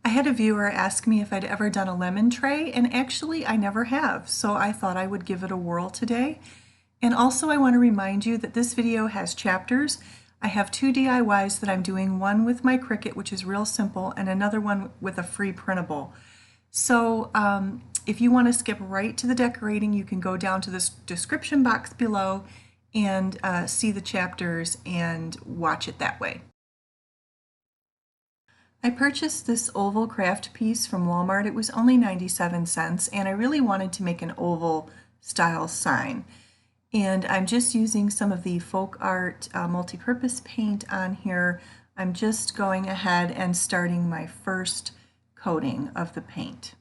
I had a viewer ask me if I'd ever done a lemon tray, and actually I never have, so I thought I would give it a whirl today. And also I want to remind you that this video has chapters. I have 2 DIYs that I'm doing, one with my Cricut, which is real simple, and another one with a free printable. So if you want to skip right to the decorating, you can go down to this description box below and see the chapters and watch it that way. I purchased this oval craft piece from Walmart. It was only 97 cents, and I really wanted to make an oval style sign. And I'm just using some of the folk art multi-purpose paint on here. I'm just going ahead and starting my first coating of the paint.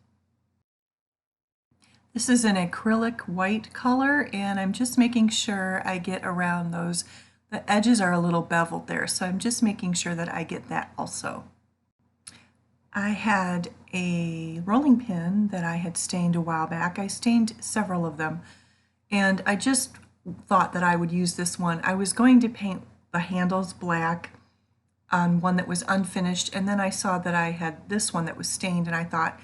This is an acrylic white color, and I'm just making sure I get around those. The edges are a little beveled there, so I'm just making sure that I get that also. I had a rolling pin that I had stained a while back. I stained several of them, and I just thought that I would use this one. I was going to paint the handles black on one that was unfinished, and then I saw that I had this one that was stained, and I thought,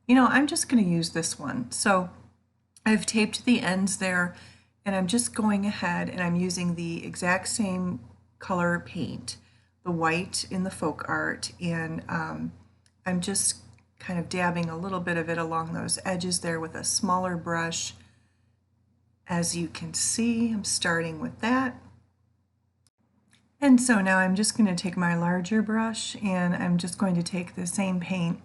you know, I'm just going to use this one. So I've taped the ends there, and I'm just going ahead and I'm using the exact same color paint, the white in the folk art, and I'm just kind of dabbing a little bit of it along those edges there with a smaller brush. As you can see, I'm starting with that. And so now I'm just going to take my larger brush, and I'm just going to take the same paint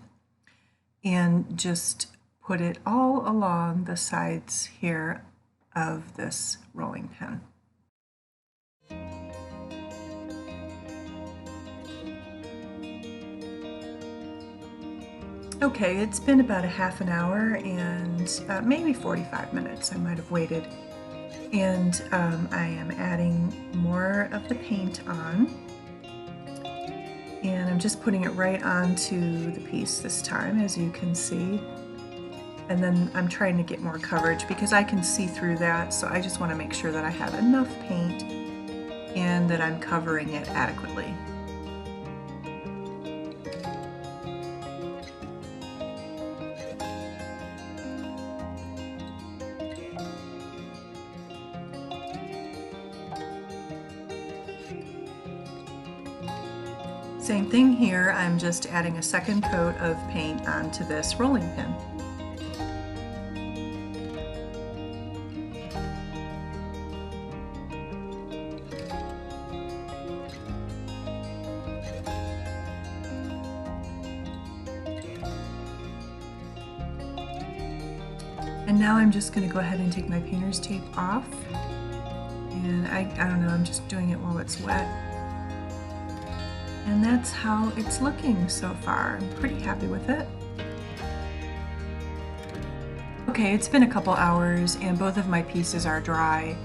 and just put it all along the sides here of this rolling pin. Okay, it's been about a half an hour and maybe 45 minutes. I might have waited. And I am adding more of the paint on. And I'm just putting it right onto the piece this time, as you can see. And then I'm trying to get more coverage because I can see through that, so I just want to make sure that I have enough paint and that I'm covering it adequately. Same thing here, I'm just adding a second coat of paint onto this rolling pin. And now I'm just going to go ahead and take my painter's tape off. And I don't know, I'm just doing it while it's wet. And that's how it's looking so far. I'm pretty happy with it. Okay, it's been a couple hours and both of my pieces are dry.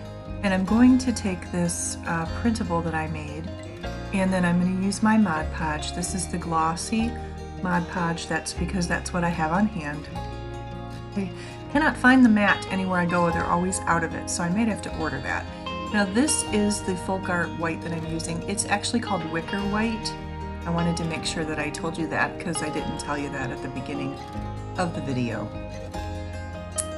And I'm going to take this printable that I made, and then I'm going to use my Mod Podge. This is the glossy Mod Podge. That's because that's what I have on hand. I cannot find the matte anywhere I go. They're always out of it, so I might have to order that. Now this is the folk art white that I'm using. It's actually called wicker white. I wanted to make sure that I told you that because I didn't tell you that at the beginning of the video.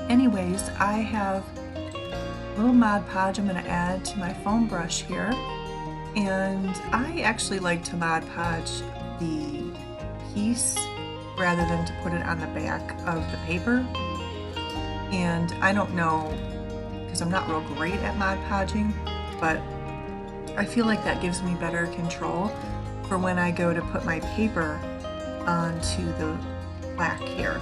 Anyways, I have a little Mod Podge I'm going to add to my foam brush here. And I actually like to Mod Podge the piece rather than to put it on the back of the paper. And I don't know, because I'm not real great at Mod Podging, but I feel like that gives me better control for when I go to put my paper onto the plaque here.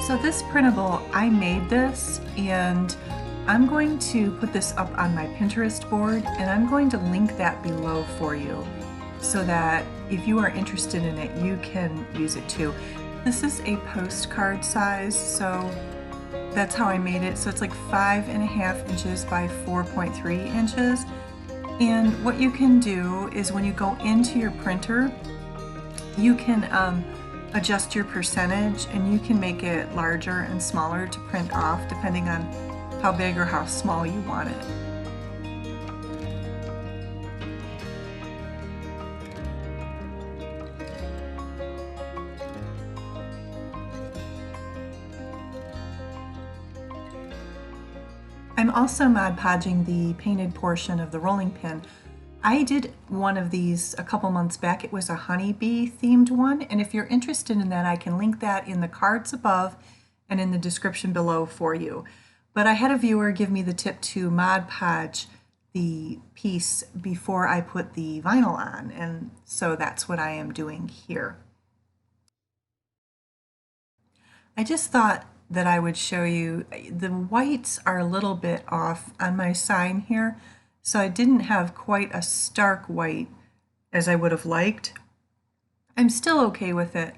So this printable, I made this, and I'm going to put this up on my Pinterest board, and I'm going to link that below for you so that if you are interested in it, you can use it too. This is a postcard size, so that's how I made it. So it's like 5.5 inches by 4.3 inches. And what you can do is when you go into your printer, you can adjust your percentage, and you can make it larger and smaller to print off depending on how big or how small you want it. I'm also Mod Podging the painted portion of the rolling pin. I did one of these a couple months back. It was a honeybee themed one, and if you're interested in that, I can link that in the cards above and in the description below for you. But I had a viewer give me the tip to Mod Podge the piece before I put the vinyl on, and so that's what I am doing here. I just thought that I would show you, the whites are a little bit off on my sign here, so I didn't have quite a stark white as I would have liked. I'm still okay with it,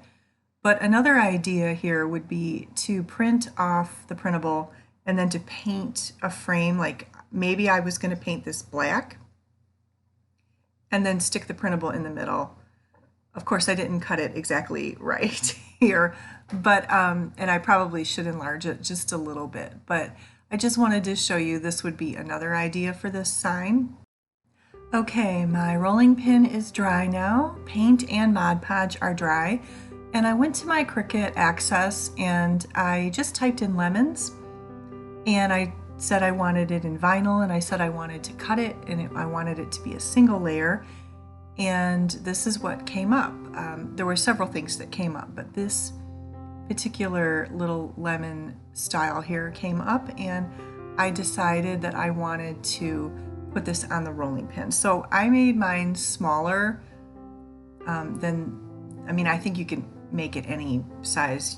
but another idea here would be to print off the printable and then to paint a frame. Like maybe I was going to paint this black and then stick the printable in the middle. Of course, I didn't cut it exactly right here, but and I probably should enlarge it just a little bit, but I just wanted to show you this would be another idea for this sign. Okay, my rolling pin is dry now. Paint and Mod Podge are dry, and I went to my Cricut Access and I just typed in lemons, and I said I wanted it in vinyl, and I said I wanted to cut it, and I wanted it to be a single layer. And this is what came up. There were several things that came up, but this particular little lemon style here came up, and I decided that I wanted to put this on the rolling pin. So I made mine smaller than, I mean, I think you can make it any size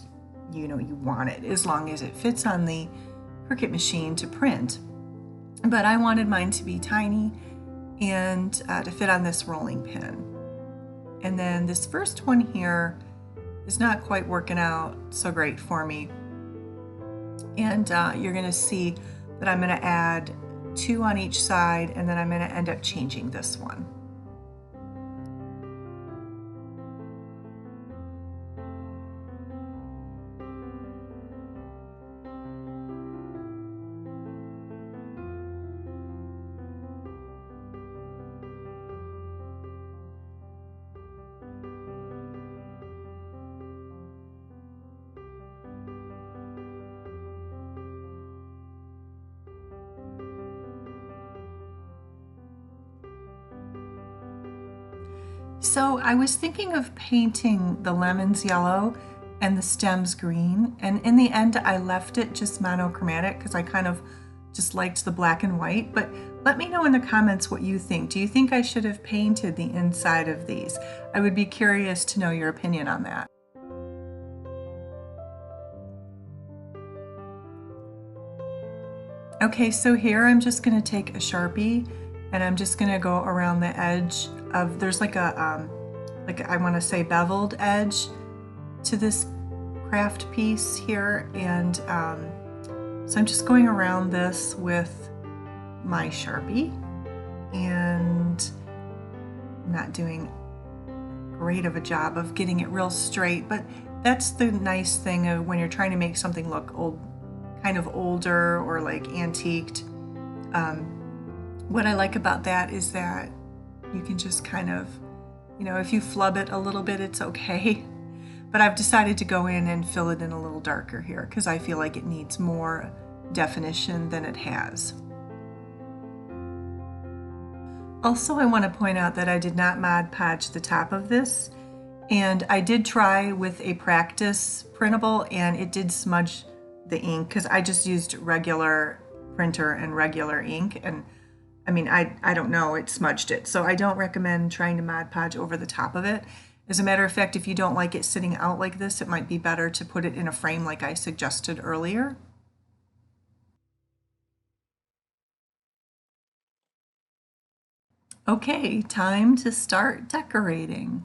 you want it, as long as it fits on the Cricut machine to print. But I wanted mine to be tiny and to fit on this rolling pin. And then this first one here is not quite working out so great for me. And you're gonna see that I'm gonna add 2 on each side, and then I'm gonna end up changing this one. So I was thinking of painting the lemons yellow and the stems green, and in the end I left it just monochromatic because I kind of just liked the black and white. But let me know in the comments what you think. Do you think I should have painted the inside of these? I would be curious to know your opinion on that. Okay, so here I'm just going to take a Sharpie and I'm just going to go around the edge of, there's like a, I want to say beveled edge to this craft piece here. And so I'm just going around this with my Sharpie, and I'm not doing great of a job of getting it real straight, but that's the nice thing of when you're trying to make something look old, kind of older or like antiqued. What I like about that is that you can just kind of, if you flub it a little bit, it's okay. But I've decided to go in and fill it in a little darker here because I feel like it needs more definition than it has. Also, I want to point out that I did not Mod Podge the top of this, and I did try with a practice printable and it did smudge the ink because I just used regular printer and regular ink, and I mean, I don't know, it smudged it. So I don't recommend trying to Mod Podge over the top of it. As a matter of fact, if you don't like it sitting out like this, it might be better to put it in a frame like I suggested earlier. Okay, time to start decorating.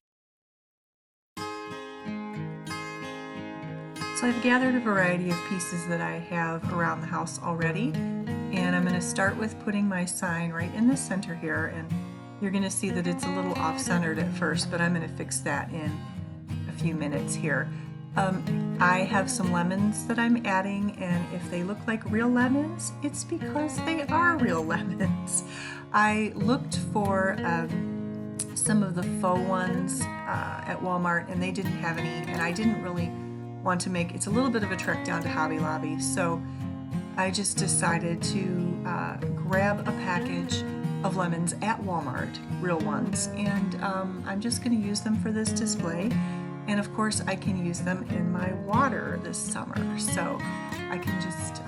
So I've gathered a variety of pieces that I have around the house already, and I'm going to start with putting my sign right in the center here, and you're going to see that it's a little off-centered at first, but I'm going to fix that in a few minutes here. I have some lemons that I'm adding, and if they look like real lemons, it's because they are real lemons. I looked for some of the faux ones at Walmart, and they didn't have any, and I didn't really want to make, it's a little bit of a trek down to Hobby Lobby, so I just decided to grab a package of lemons at Walmart, real ones, and I'm just going to use them for this display. And of course I can use them in my water this summer, so I can just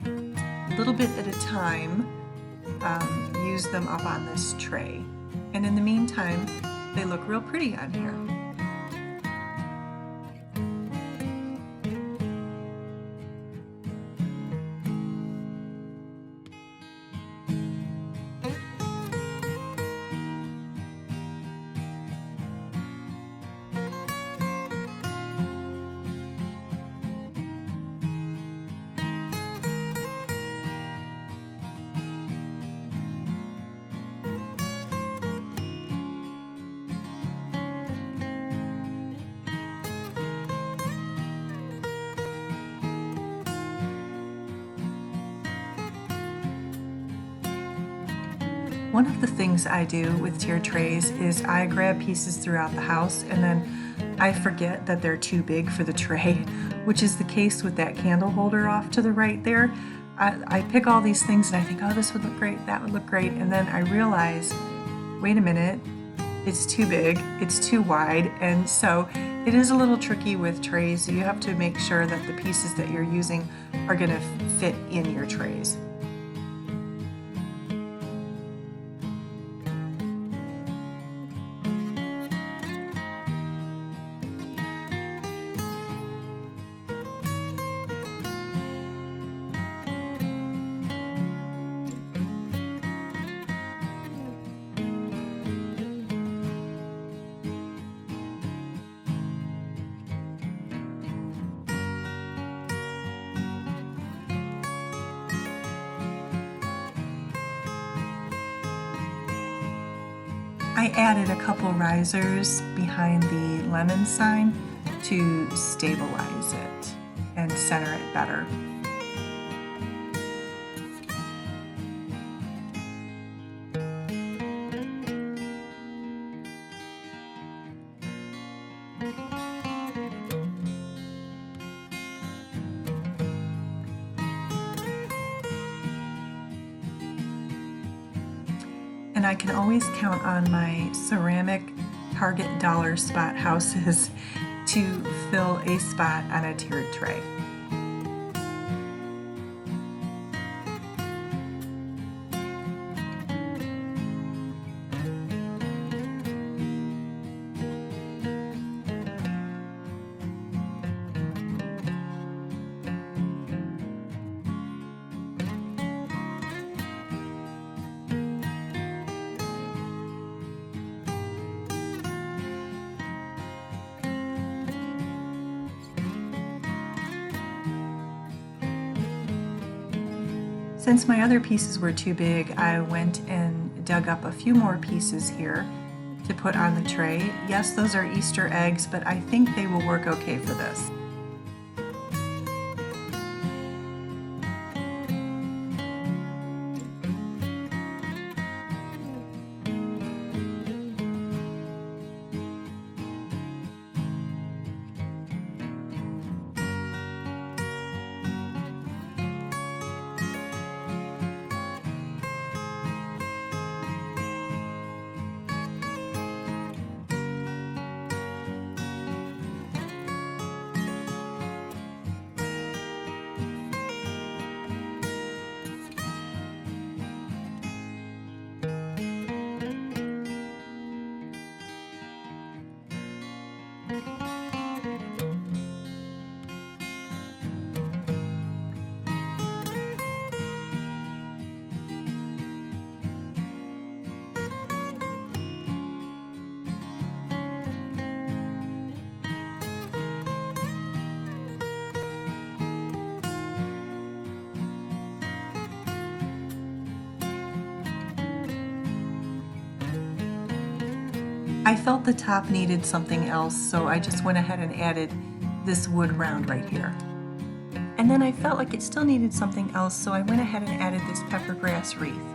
a little bit at a time use them up on this tray. And in the meantime, they look real pretty on here. One of the things I do with tiered trays is I grab pieces throughout the house and then I forget that they're too big for the tray, which is the case with that candle holder off to the right there. I pick all these things and I think, oh, this would look great, that would look great, and then I realize, wait a minute, it's too big, it's too wide, and so it is a little tricky with trays. You have to make sure that the pieces that you're using are going to fit in your trays. I added a couple risers behind the lemon sign to stabilize it and center it better. And I can always count on my ceramic Target dollar spot houses to fill a spot on a tiered tray. Since my other pieces were too big, I went and dug up a few more pieces here to put on the tray. Yes, those are Easter eggs, but I think they will work okay for this. I felt the top needed something else, so I just went ahead and added this wood round right here. And then I felt like it still needed something else, so I went ahead and added this pepper grass wreath.